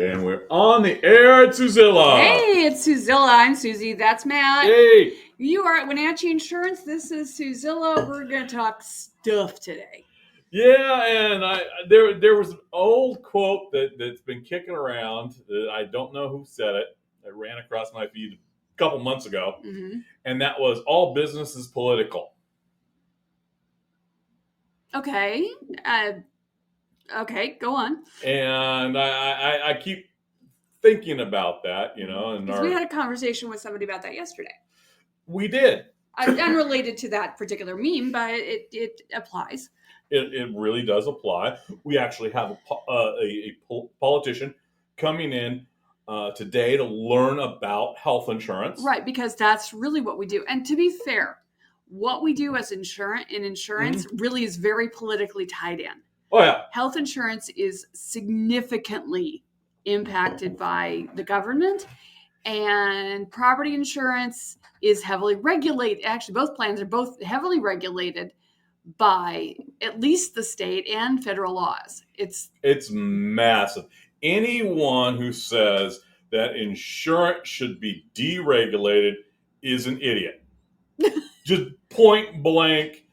And we're on the air at Suzilla. Hey, it's Suzilla. I'm Susie. That's Matt. Hey. You are at Wenatchee Insurance. This is Suzilla. We're going to talk stuff today. Yeah, and there was an old quote that's been kicking around. I don't know who said it. It ran across my feed a couple months ago. Mm-hmm. And that was, all business is political. Okay. Okay, go on. And I keep thinking about that, you know. Because we had a conversation with somebody about that yesterday. We did. Unrelated to that particular meme, but it applies. It really does apply. We actually have a politician coming in today to learn about health insurance. Right, because that's really what we do. And to be fair, what we do as insurance really is very politically tied in. Oh, yeah. Health insurance is significantly impacted by the government, and property insurance is heavily regulated. Actually, both plans are both heavily regulated by at least the state and federal laws. It's massive. Anyone who says that insurance should be deregulated is an idiot. Just point blank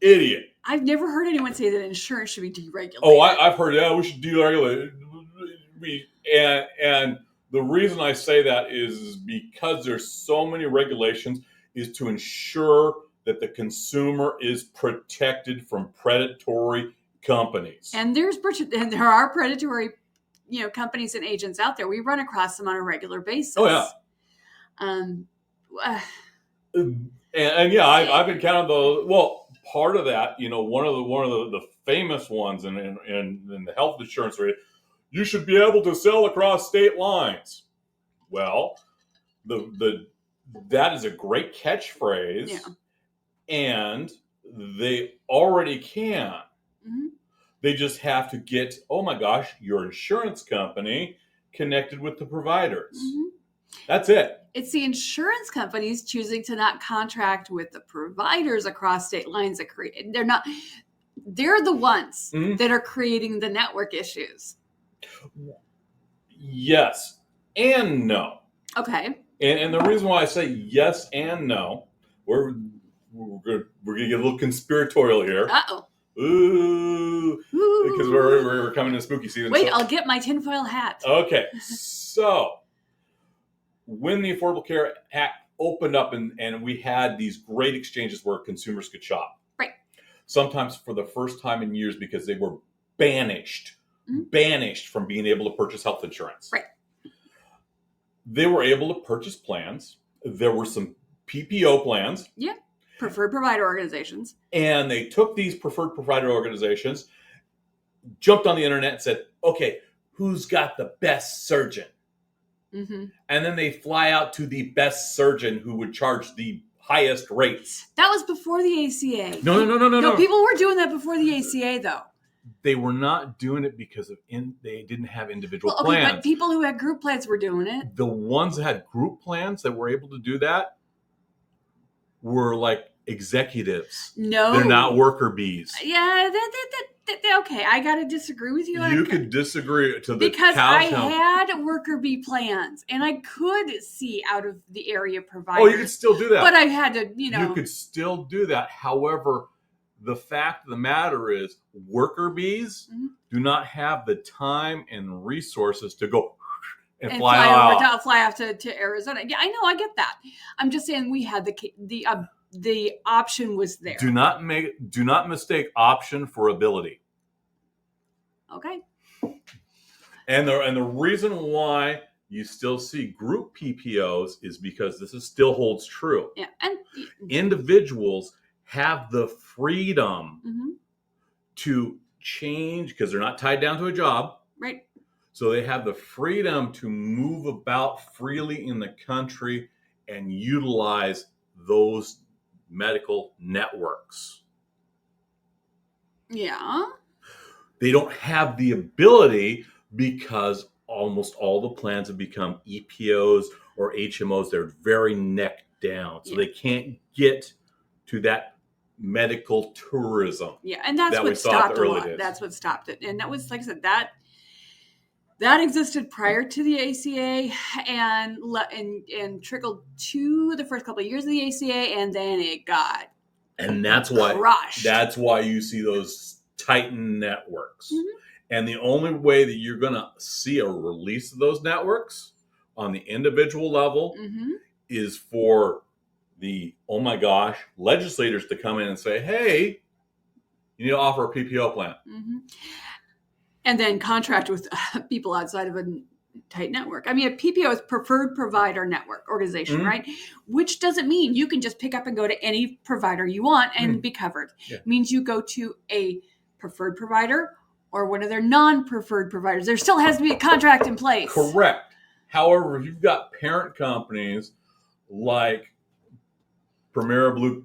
idiot. I've never heard anyone say that insurance should be deregulated. Oh, I've heard, yeah, we should deregulate it. And the reason I say that is because there's so many regulations is to ensure that the consumer is protected from predatory companies. And there are predatory, companies and agents out there. We run across them on a regular basis. Oh, yeah. And yeah, I've encountered those. Well, part of that, one of the famous ones in the health insurance rate, you should be able to sell across state lines. Well, that is a great catchphrase. Yeah. And they already can. Mm-hmm. They just have to get, oh my gosh, your insurance company connected with the providers. Mm-hmm. That's it. It's the insurance companies choosing to not contract with the providers across state lines that create. They're the ones Mm-hmm. that are creating the network issues. Yes and no. Okay. And the reason why I say yes and no, we're going to get a little conspiratorial here. Uh-oh. Ooh. Because we're coming to spooky season. Wait, I'll get my tinfoil hat. Okay. So, when the Affordable Care Act opened up and we had these great exchanges where consumers could shop. Right. Sometimes for the first time in years because they were banished from being able to purchase health insurance. Right. They were able to purchase plans. There were some PPO plans. Yeah. Preferred provider organizations. And they took these preferred provider organizations, jumped on the internet and said, okay, who's got the best surgeon? Mm-hmm. And then they fly out to the best surgeon who would charge the highest rates. That was before the ACA. No. People were doing that before the ACA, though. They were not doing it because they didn't have individual plans. But people who had group plans were doing it. The ones that had group plans that were able to do that were like executives. No. They're not worker bees. Yeah, okay, I got to disagree with you. You could disagree to the because I had worker bee plans, and I could see out of the area providers. Oh, you could still do that. But I had to, You could still do that. However, the fact of the matter is worker bees do not have the time and resources to go and fly off to Arizona. Yeah, I know, I get that. I'm just saying we had the option was there. Do not mistake option for ability. Okay. And the reason why you still see group PPOs is because this still holds true. Yeah, and individuals have the freedom to change because they're not tied down to a job. Right. So they have the freedom to move about freely in the country and utilize those medical networks. Yeah. They don't have the ability because almost all the plans have become EPOs or HMOs. They're very neck down. So they can't get to that medical tourism. Yeah, and that's what stopped a lot. That's what stopped it. And that was, like I said, That existed prior to the ACA and trickled to the first couple of years of the ACA, and then it got And that's why crushed. you see those tightened networks. Mhm. And the only way that you're going to see a release of those networks on the individual level Mhm. is for the, oh my gosh, legislators to come in and say, hey, you need to offer a PPO plan. Mhm. And then contract with people outside of a tight network. I mean, a PPO is preferred provider network organization, Mhm. right? Which doesn't mean you can just pick up and go to any provider you want and be covered. Yeah. It means you go to a preferred provider or one of their non-preferred providers. There still has to be a contract in place. Correct. However, if you've got parent companies like Premier Blue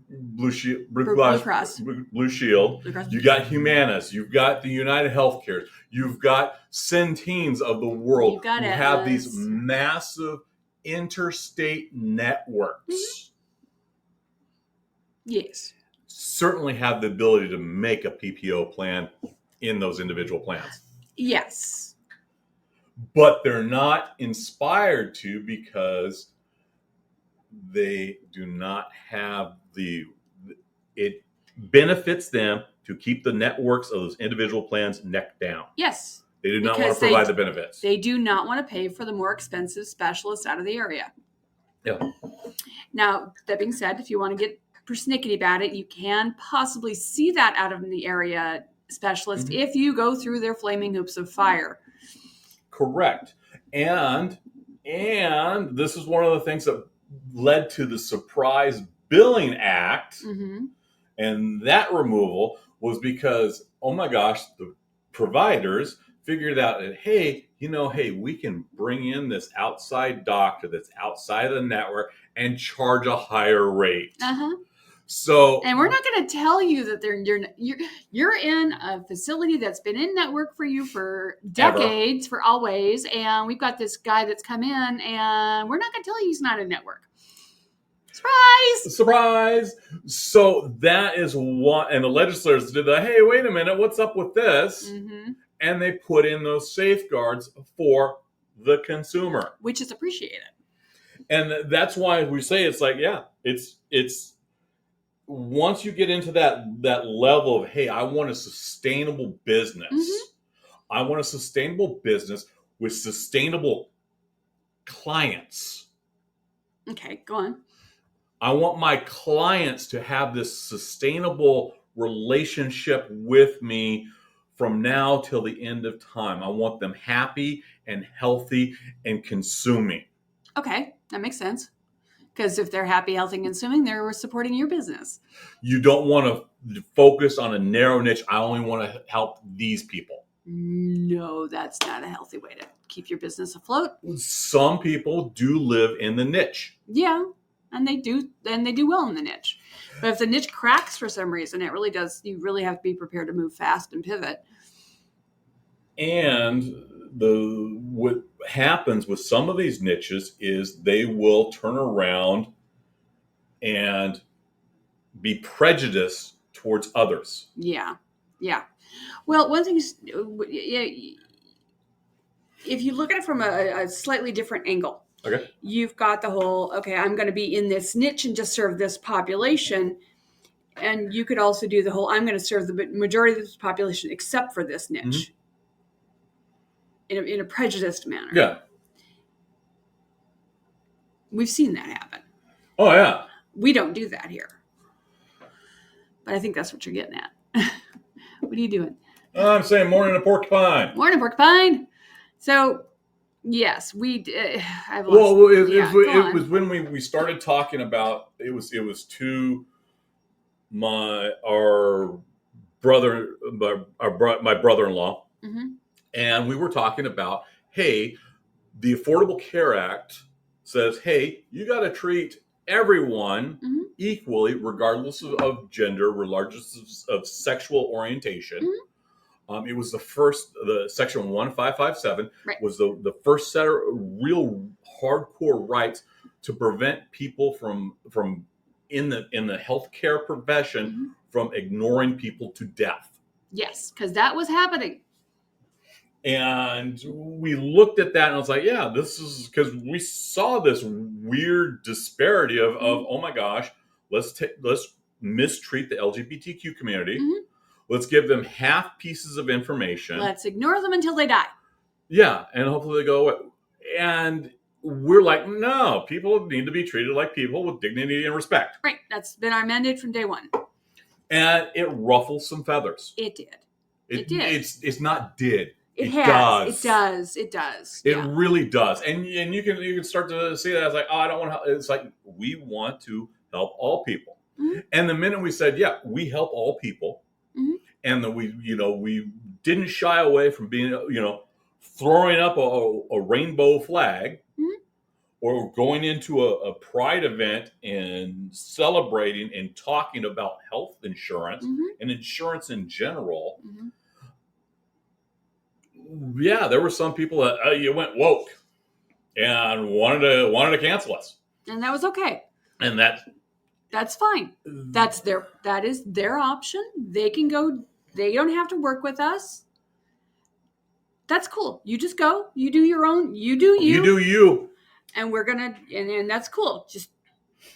Shield, Blue Cross. Blue Shield, Blue Cross. you got Humana's, you've got the United Healthcare, you've got Centene's of the world You've got who Atlas. have these massive interstate networks. Yes. Certainly have the ability to make a PPO plan in those individual plans. Yes. But they're not inspired to because they do not have it benefits them to keep the networks of those individual plans neck down. Yes. They do not want to provide the benefits. They do not want to pay for the more expensive specialists out of the area. Yeah. Now, that being said, if you want to get persnickety about it, you can possibly see that out of the area specialist if you go through their flaming hoops of fire. Correct. And this is one of the things that led to the Surprise Billing Act. Mm-hmm. And that removal was because, oh my gosh, the providers figured out that, hey, we can bring in this outside doctor that's outside of the network and charge a higher rate. Uh-huh. So, and we're not going to tell you that you're in a facility that's been in network for you for decades, for always, and we've got this guy that's come in, and we're not going to tell you he's not in network. Surprise! So that is what, and the legislators did that. Hey, wait a minute, what's up with this? Mm-hmm. And they put in those safeguards for the consumer, which is appreciated. And that's why we say it's like, yeah, it's once you get into that level of, hey, I want a sustainable business. Mm-hmm. I want a sustainable business with sustainable clients. Okay, go on. I want my clients to have this sustainable relationship with me from now till the end of time. I want them happy and healthy and consuming. Okay, that makes sense. Because if they're happy, healthy, and consuming, they're supporting your business. You don't want to focus on a narrow niche. I only want to help these people. No, that's not a healthy way to keep your business afloat. Some people do live in the niche. Yeah, and they do well in the niche. But if the niche cracks for some reason, it really does. You really have to be prepared to move fast and pivot. And what happens with some of these niches is they will turn around and be prejudiced towards others. Yeah. Well, one thing is, if you look at it from a slightly different angle, okay, you've got the whole, I'm going to be in this niche and just serve this population. And you could also do the whole, I'm going to serve the majority of this population except for this niche. Mm-hmm. In a prejudiced manner. Yeah. We've seen that happen. Oh, yeah. We don't do that here. But I think that's what you're getting at. What are you doing? I'm saying morning to porcupine. Morning, porcupine. So, yes, we did. It was when we started talking about, it was to my brother-in-law. Mm-hmm. And we were talking about, hey, the Affordable Care Act says, hey, you got to treat everyone mm-hmm. equally, regardless of gender, regardless of sexual orientation. Mm-hmm. It was the Section 1557 right. was the first set of real hardcore rights to prevent people from in the healthcare profession mm-hmm. from ignoring people to death. Yes, because that was happening. And we looked at that and I was like, yeah, this is because we saw this weird disparity of oh my gosh, let's mistreat the LGBTQ community. Mhm. Let's give them half pieces of information. Let's ignore them until they die. Yeah, and hopefully they go away. And we're like, no, people need to be treated like people with dignity and respect. Right. That's been our mandate from day one. And it ruffles some feathers. It did. It did. It's not did. It has. Does. It does. It really does. And you can start to see that as like, oh, I don't want to help. It's like, we want to help all people. Mm-hmm. And the minute we said, yeah, we help all people, mm-hmm. and that we didn't shy away from being, throwing up a rainbow flag, mm-hmm. or going into a pride event and celebrating and talking about health insurance, mm-hmm. and insurance in general. Mm-hmm. Yeah, there were some people that you went woke and wanted to cancel us, and that was okay. And that's fine. That is their option. They can go. They don't have to work with us. That's cool. You just go. You do your own. You do you. You do you. And we're gonna. And that's cool. Just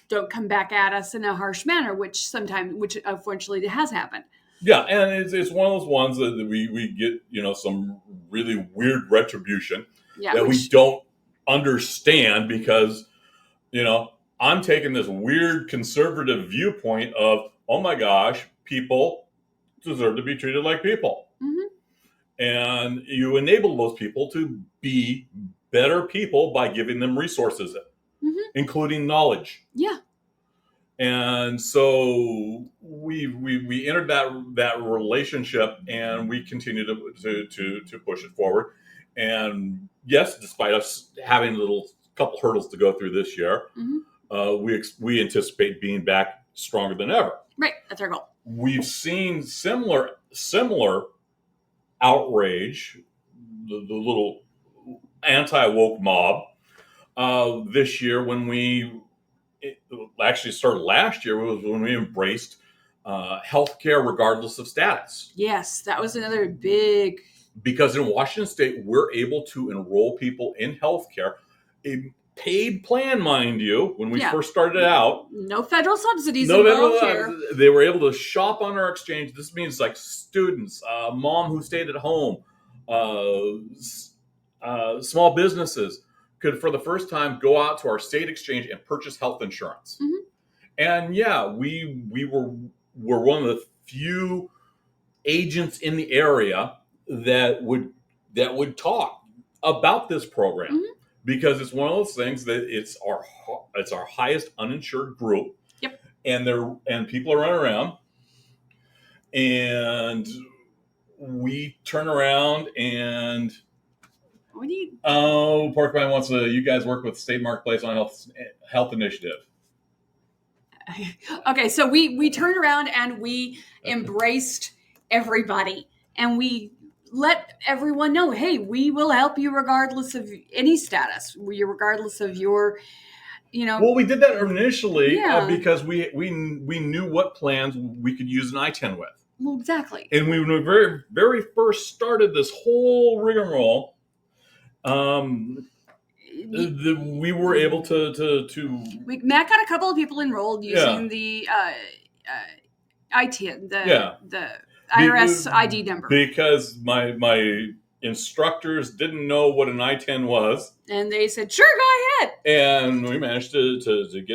don't come back at us in a harsh manner, which unfortunately has happened. Yeah, and it's one of those ones that we get, some really weird retribution that we don't understand because, I'm taking this weird conservative viewpoint of, oh my gosh, people deserve to be treated like people. Mm-hmm. And you enable those people to be better people by giving them resources, mm-hmm. including knowledge. Yeah. And so we entered that relationship, and we continue to push it forward. And yes, despite us having a little couple hurdles to go through this year, mm-hmm. We anticipate being back stronger than ever. Right, that's our goal. We've seen similar outrage, the little anti-woke mob this year when it actually started last year was when we embraced healthcare regardless of status. Yes, that was another big. Because in Washington State, we're able to enroll people in healthcare, a paid plan, mind you. When we first started out, no federal subsidies involved here. They were able to shop on our exchange. This means like students, mom who stayed at home, small businesses could, for the first time, go out to our state exchange and purchase health insurance. Mm-hmm. And yeah, we were one of the few agents in the area that would talk about this program, mm-hmm. because it's one of those things that it's our highest uninsured group. Yep. And people are running around, and we turn around and. What do you? Oh, Porcupine wants to. You guys work with State Marketplace on health initiative. Okay, so we turned around and we embraced everybody, and we let everyone know, hey, we will help you regardless of any status, regardless of your, Well, we did that initially because we knew what plans we could use an I-10 with. Well, exactly. And when we very, very first started this whole rigmarole, we were able to Matt got a couple of people enrolled using the ITIN, the IRS ID number, because my instructors didn't know what an I-10 was, and they said, "Sure, go ahead." And we managed to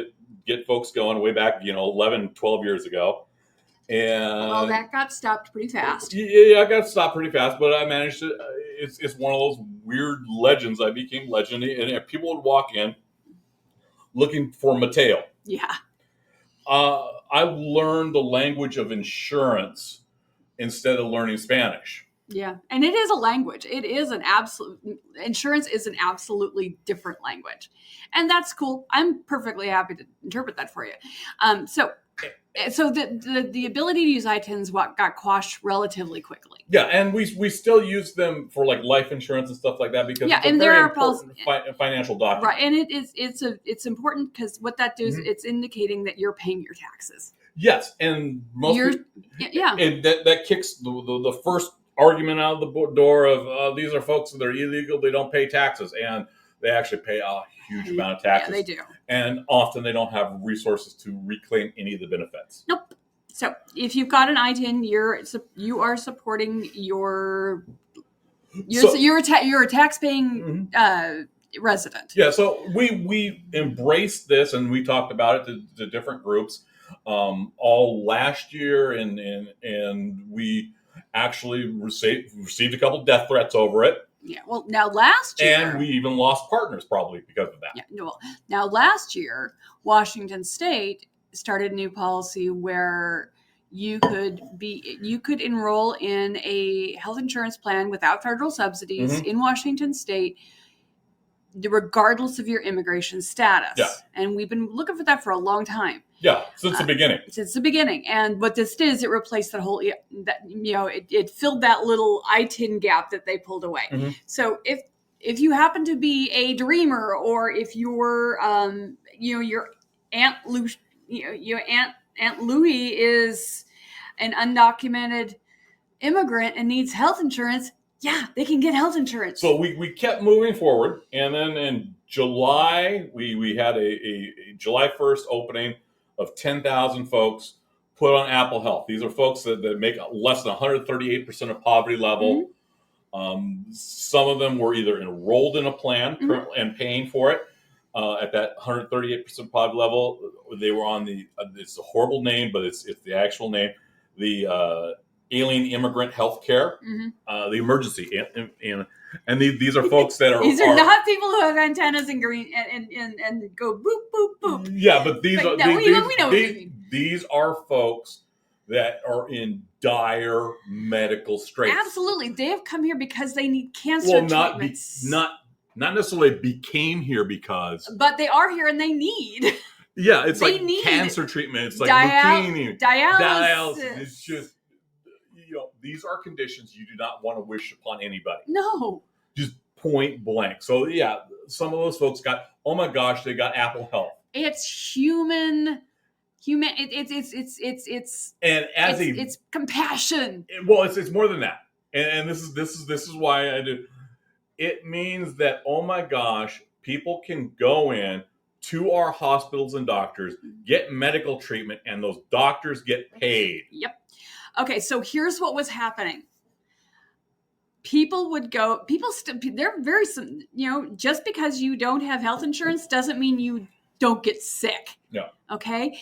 get folks going way back, 11, 12 years ago. And that got stopped pretty fast. Yeah, I got stopped pretty fast, but I managed to. It's one of those weird legends. I became legendary, and people would walk in looking for Mateo. Yeah. I learned the language of insurance instead of learning Spanish. Yeah, and it is a language. It is insurance is an absolutely different language, and that's cool. I'm perfectly happy to interpret that for you. So the ability to use I-10s got quashed relatively quickly. Yeah, and we still use them for like life insurance and stuff like that because it's a very important financial document. Right, and it's important because what that does, it's indicating that you're paying your taxes. Yes, and and that kicks the first argument out of the door of these are folks that are illegal, they don't pay taxes, and they actually pay a huge amount of taxes. Yeah, they do. And often they don't have resources to reclaim any of the benefits. Nope. So if you've got an ITIN, you are supporting you're a tax-paying resident. Yeah, so we embraced this, and we talked about it to different groups all last year, and we actually received a couple death threats over it. Yeah, well, now last year... And we even lost partners probably because of that. Yeah, no, now last year, Washington State started a new policy where you could enroll in a health insurance plan without federal subsidies in Washington State, regardless of your immigration status. Yeah. And we've been looking for that for a long time. Yeah, since the beginning. Since the beginning. And what this did is it replaced that whole, it filled that little ITIN gap that they pulled away. So if you happen to be a dreamer, or if you're, your Aunt Louie is an undocumented immigrant and needs health insurance, yeah, they can get health insurance. So we kept moving forward, and then in July, we had a July 1st opening of 10,000 folks put on Apple Health. These are folks that make less than 138% of poverty level. Some of them were either enrolled in a plan and paying for it at that 138% poverty level. They were on it's a horrible name, but it's the actual name, the alien immigrant health care, the emergency. And these are folks that are... These are not people who have antennas and green and go boop, boop, boop. Yeah, but these are... we know what you mean. These are folks that are in dire medical straits. Absolutely. They have come here because they need cancer treatments. Not necessarily became here because... But they are here and they need... Yeah, it's they like need cancer treatment. It's like leukemia. Dialysis. It's just... these are conditions you do not want to wish upon anybody. No. Just point blank. So yeah, some of those folks got, oh my gosh, they got Apple Health. It's human. It's compassion. Well, it's more than that. And this is why I do. It means that, oh my gosh, people can go in to our hospitals and doctors, get medical treatment, and those doctors get paid. Yep. Okay, so here's what was happening. They're very, just because you don't have health insurance doesn't mean you don't get sick. No. Okay?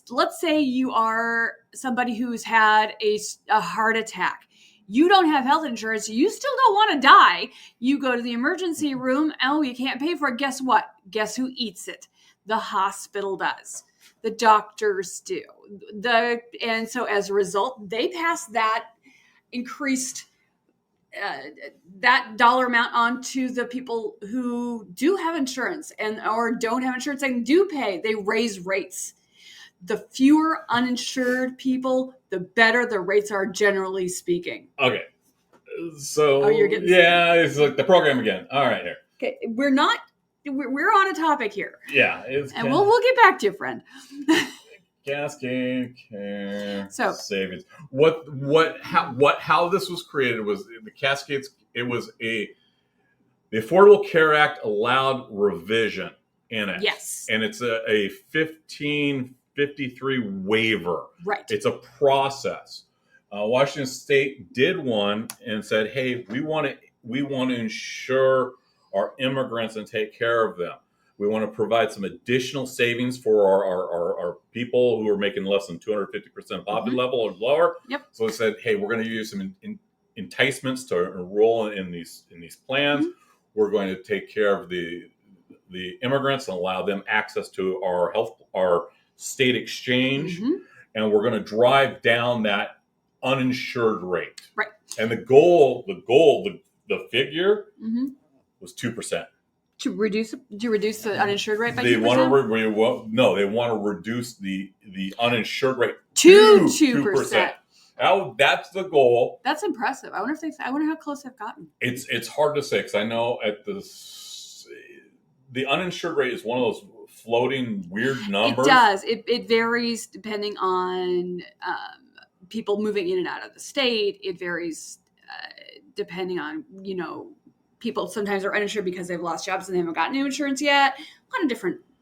Let's say you are somebody who's had a heart attack. You don't have health insurance. You still don't want to die. You go to the emergency room. Oh, you can't pay for it. Guess what? Guess who eats it? The hospital does. The doctors do. And so as a result, they pass that increased that dollar amount on to the people who do have insurance or don't have insurance and do pay. They raise rates. The fewer uninsured people, the better the rates are, generally speaking. Okay. So you're getting it's like the program again. All right, here. Okay, we're on a topic here. Yeah, we'll get back to you, friend. Cascade Care Savings. How this was created was the Cascades. It was the Affordable Care Act allowed revision in it. Yes, and it's a 1553 waiver. Right. It's a process. Washington State did one and said, "Hey, we want to insure our immigrants and take care of them. We want to provide some additional savings for our people who are making less than 250% poverty level or lower." Yep. So they said, "Hey, we're going to use some enticements to enroll in these plans. We're going to take care of the immigrants and allow them access to our state exchange, and we're going to drive down that uninsured rate." Right. And the figure was 2%. To reduce the uninsured rate by 2%? They want to reduce the uninsured rate to 2%. That's the goal. That's impressive. I wonder how close they've gotten. It's hard to say because I know the uninsured rate is one of those floating weird numbers. It does. It varies depending on people moving in and out of the state. It varies depending on, people sometimes are uninsured because they've lost jobs and they haven't gotten new insurance yet.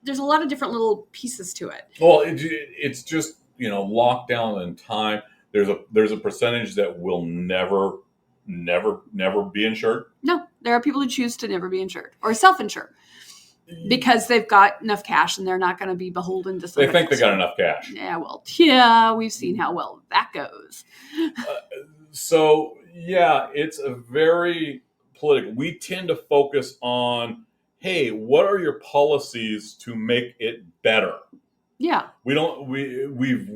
There's a lot of different little pieces to it. Well, it's just, lockdown and time. There's a percentage that will never be insured. No, there are people who choose to never be insured or self-insure because they've got enough cash and they're not going to be beholden to somebody They think else. they got enough cash. Yeah, we've seen how well that goes. So, yeah, it's a very political. We tend to focus on, hey, what are your policies to make it better? Yeah. We've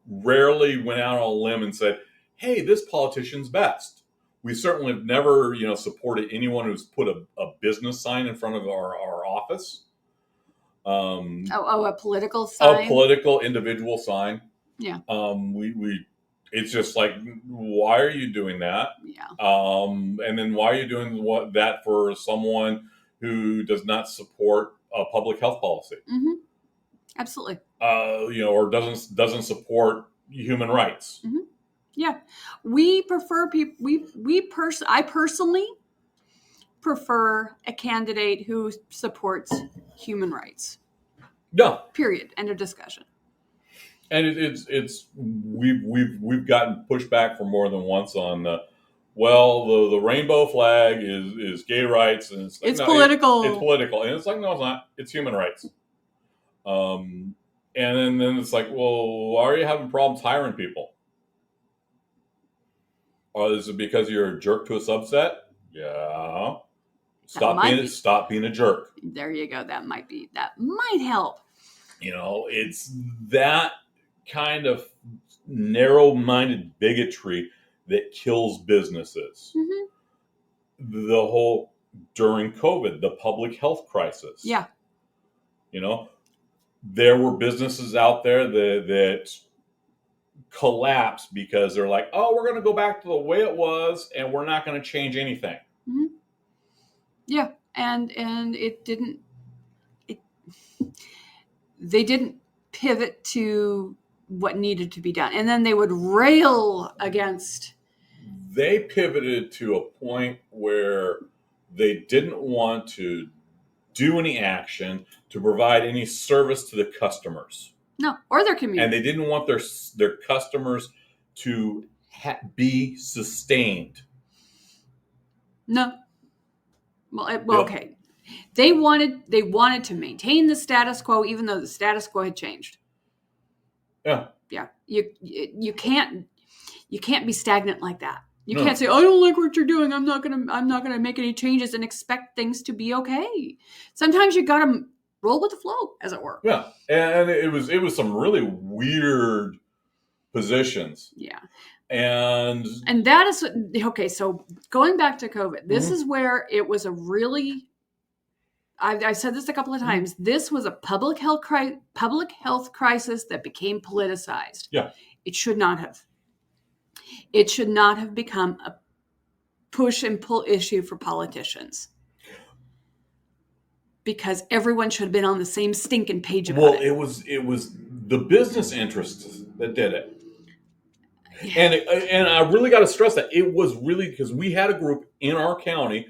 rarely went out on a limb and said, hey, this politician's best. We certainly have never, supported anyone who's put a business sign in front of our office. A political sign? A political individual sign. Yeah. It's just like, why are you doing that? Yeah. And then why are you doing that for someone who does not support a public health policy? Mm-hmm. Absolutely. Or doesn't support human rights. Mm-hmm. Yeah, we prefer people. I personally prefer a candidate who supports human rights. Yeah. Period. End of discussion. And we've gotten pushback for more than once on the rainbow flag is gay rights and it's political. It's political, and it's like, no, it's not. It's human rights. And then it's like, well, why are you having problems hiring people? Or is it because you're a jerk to a subset? Yeah. Stop being a jerk. There you go. That might help. It's that kind of narrow-minded bigotry that kills businesses. Mm-hmm. The whole during COVID, the public health crisis. Yeah. There were businesses out there that collapsed because they're like, oh, we're going to go back to the way it was and we're not going to change anything. Mm-hmm. Yeah. And they didn't pivot to what needed to be done. And then they would rail against. They pivoted to a point where they didn't want to do any action to provide any service to the customers. No, or their community. And they didn't want their customers to be sustained. No. Well, okay. They wanted to maintain the status quo, even though the status quo had changed. Yeah. Yeah. You can't be stagnant like that. You can't say, I don't like what you're doing. I'm not gonna make any changes and expect things to be okay. Sometimes you gotta roll with the flow, as it were. Yeah. And it was some really weird positions. Yeah. And that is okay. So going back to COVID, this is where it was a really. I've said this a couple of times. This was a public health crisis that became politicized. Yeah. It should not have. It should not have become a push and pull issue for politicians. Because everyone should have been on the same stinking page about it. Well, it was the business interests that did it. Yeah. And I really got to stress that it was really because we had a group in our county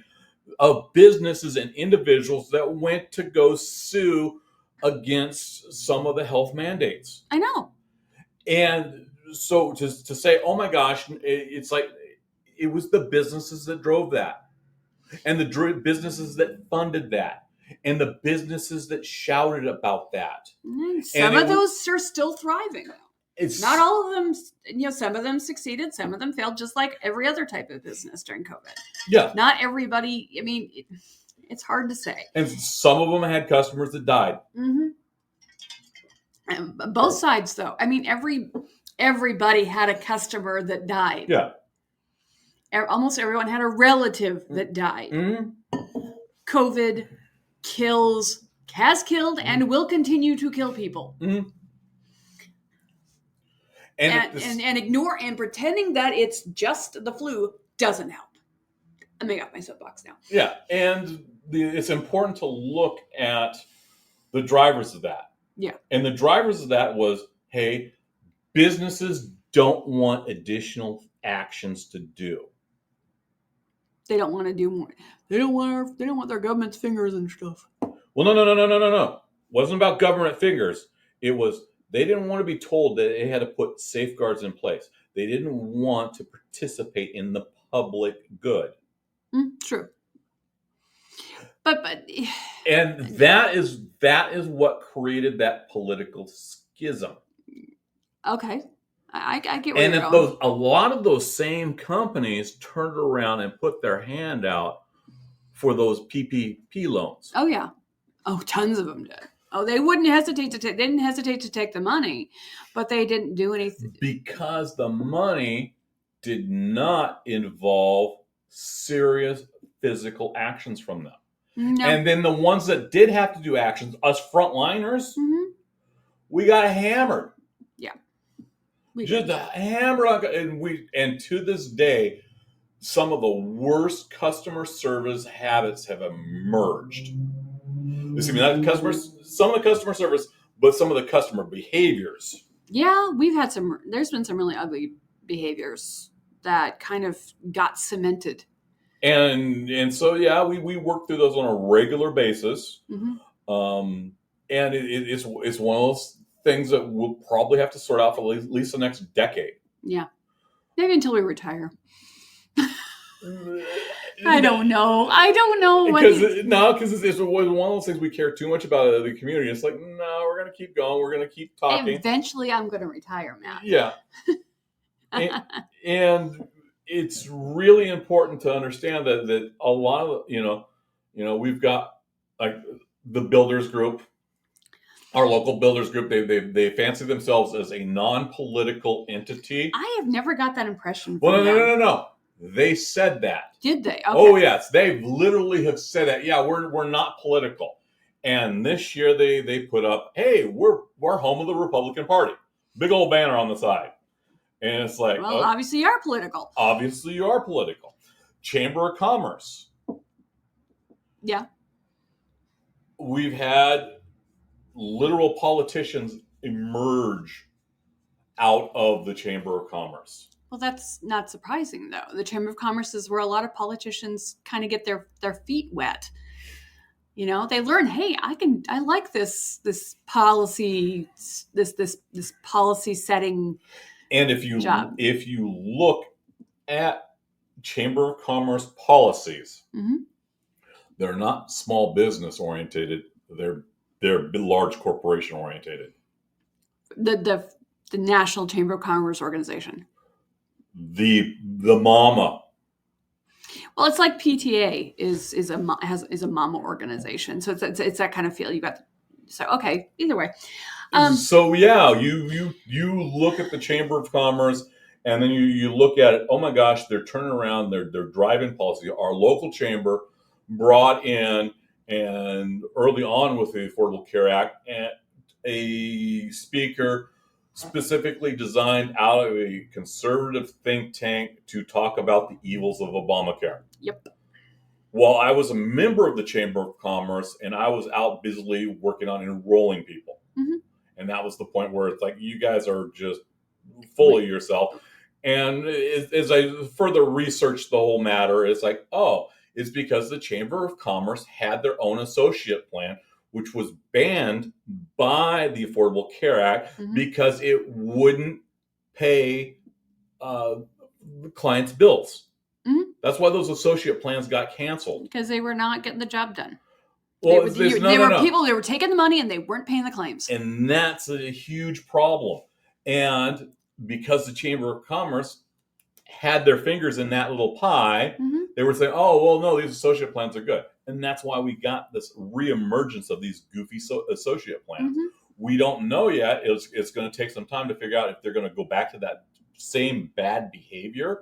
of businesses and individuals that went to go sue against some of the health mandates. I know. And so to say, oh my gosh, it's like it was the businesses that drove that, and the businesses that funded that, and the businesses that shouted about that. Some of those are still thriving. It's not all of them. Some of them succeeded, some of them failed, just like every other type of business during COVID. Yeah, not everybody. I mean, it's hard to say. And some of them had customers that died. Mm-hmm. And both sides, though. I mean, everybody had a customer that died. Yeah. Almost everyone had a relative that died. Mm-hmm. COVID has killed, and will continue to kill people. Mm-hmm. And ignore and pretending that it's just the flu doesn't help. I'm making off my soapbox now. Yeah, and it's important to look at the drivers of that. Yeah. And the drivers of that was, hey, businesses don't want additional actions to do. They don't want to do more. They don't want their government's fingers and stuff. Well, no. Wasn't about government figures. It was they didn't want to be told that they had to put safeguards in place. They didn't want to participate in the public good. True. But and that is what created that political schism. Okay, I get where and you're if going. a lot of those same companies turned around and put their hand out for those PPP loans. Oh yeah, tons of them did. They wouldn't hesitate to take. They didn't hesitate to take the money, but they didn't do anything because the money did not involve serious physical actions from them. No. And then the ones that did have to do actions, us frontliners, we got hammered. Yeah, just hammered, and to this day, some of the worst customer service habits have emerged. Excuse me, not customers. Some of the customer service, but some of the customer behaviors. Yeah, we've had some. There's been some really ugly behaviors that kind of got cemented. And so yeah, we work through those on a regular basis. And it's one of those things that we'll probably have to sort out for at least the next decade. Yeah, maybe until we retire. I don't know. Because it's one of those things we care too much about the community. It's like, no, we're going to keep going. We're going to keep talking. Eventually, I'm going to retire, Matt. Yeah. and it's really important to understand that a lot of we've got like the builders group, our local builders group. They fancy themselves as a non-political entity. I have never got that impression. Well, no. They said that. Did they? Okay. Oh yes, they literally have said that. Yeah, we're not political. And this year they put up, hey, we're home of the Republican Party, big old banner on the side. And it's like, well, obviously you are political. Obviously you are political. Chamber of Commerce. Yeah. We've had literal politicians emerge out of the Chamber of Commerce. Well, that's not surprising, though. The Chamber of Commerce is where a lot of politicians kind of get their feet wet. They learn, hey, I like this policy, this policy setting. And if you look at Chamber of Commerce policies, they're not small business orientated. They're large corporation orientated. The National Chamber of Commerce organization. The mama. Well, it's like PTA is a mama organization, so it's that kind of feel. Okay. Either way. So yeah, you look at the Chamber of Commerce, and then you look at it. Oh my gosh, they're turning around. They're driving policy. Our local chamber brought in, and early on with the Affordable Care Act, a speaker specifically designed out of a conservative think tank to talk about the evils of Obamacare. Yep. Well, I was a member of the Chamber of Commerce, and I was out busily working on enrolling people. And that was the point where it's like, you guys are just full of yourself. And as I further researched the whole matter, it's like, it's because the Chamber of Commerce had their own associate plan, which was banned by the Affordable Care Act because it wouldn't pay clients' bills. That's why those associate plans got canceled. Because they were not getting the job done. Well, people, they were taking the money and they weren't paying the claims. And that's a huge problem. And because the Chamber of Commerce had their fingers in that little pie, they were saying, no, these associate plans are good. And that's why we got this reemergence of these goofy associate plans. We don't know yet. It's going to take some time to figure out if they're going to go back to that same bad behavior.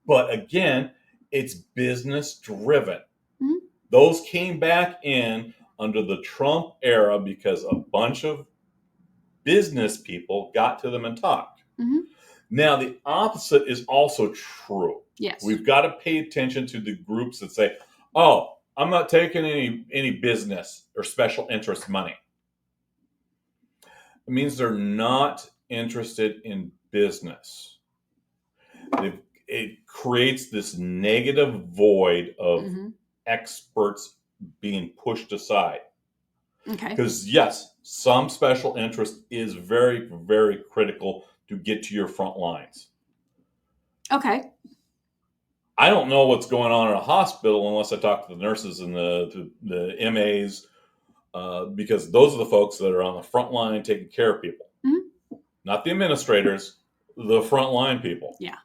But again, it's business driven. Those came back in under the Trump era because a bunch of business people got to them and talked. Now, the opposite is also true. Yes. We've got to pay attention to the groups that say, I'm not taking any business or special interest money. It means they're not interested in business. It creates this negative void of Mm-hmm. experts being pushed aside. Okay. Because, yes, some special interest is very, very critical to get to your front lines. Okay. I don't know what's going on in a hospital unless I talk to the nurses and the MAs, because those are the folks that are on the front line taking care of people. Mm-hmm. Not the administrators, the front line people. Yeah.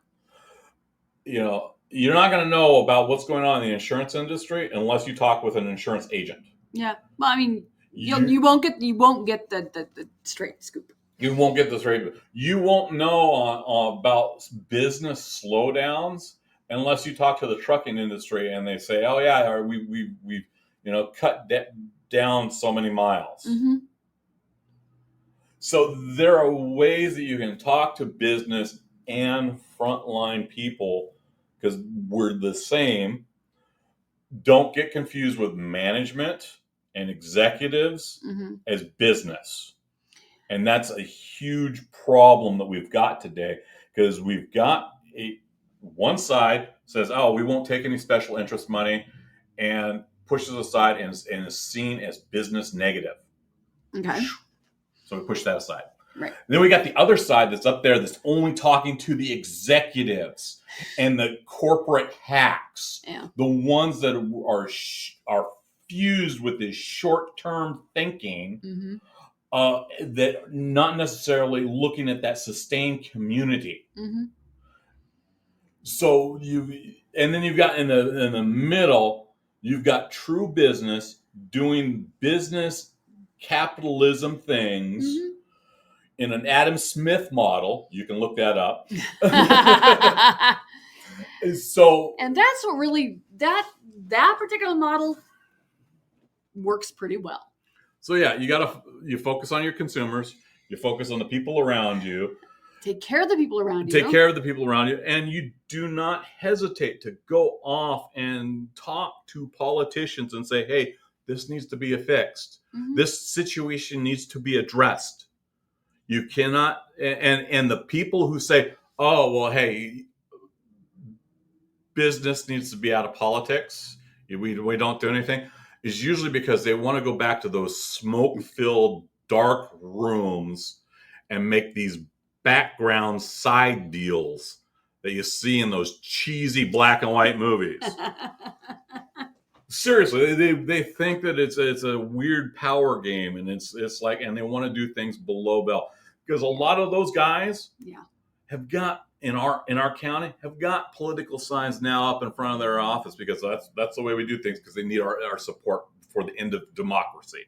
You're not going to know about what's going on in the insurance industry unless you talk with an insurance agent. Yeah. Well, I mean, you won't get the straight scoop. You won't get this right. You won't know about business slowdowns unless you talk to the trucking industry and they say, "Oh yeah, we've cut down so many miles." Mm-hmm. So there are ways that you can talk to business and frontline people because we're the same. Don't get confused with management and executives Mm-hmm. as business. And that's a huge problem that we've got today because we've got one side says, "Oh, we won't take any special interest money," and pushes aside and is seen as business negative. Okay. So we push that aside. Right. And then we got the other side that's up there that's only talking to the executives and the corporate hacks, the ones that are fused with this short-term thinking. Mm-hmm. That not necessarily looking at that sustained community. Mm-hmm. So you've got in the middle, you've got true business doing business capitalism things in an Adam Smith model. You can look that up. So, and that's what really that particular model works pretty well. So yeah, you focus on your consumers, you focus on the people around you. Take care of the people around you. Take care of the people around you, and you do not hesitate to go off and talk to politicians and say, "Hey, this needs to be fixed. Mm-hmm. This situation needs to be addressed." You cannot, and the people who say, "Oh, well, hey, business needs to be out of politics. We don't do anything," is usually because they want to go back to those smoke-filled dark rooms and make these background side deals that you see in those cheesy black and white movies. Seriously, they think that it's a weird power game, and it's like, and they want to do things below bell because a lot of those guys have got in our county have got political signs now up in front of their office because that's the way we do things because they need our support for the end of democracy.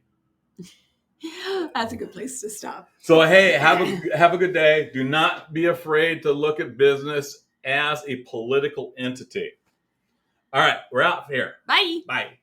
That's a good place to stop. So hey, have a good day. Do not be afraid to look at business as a political entity. All right, we're out here. Bye. Bye.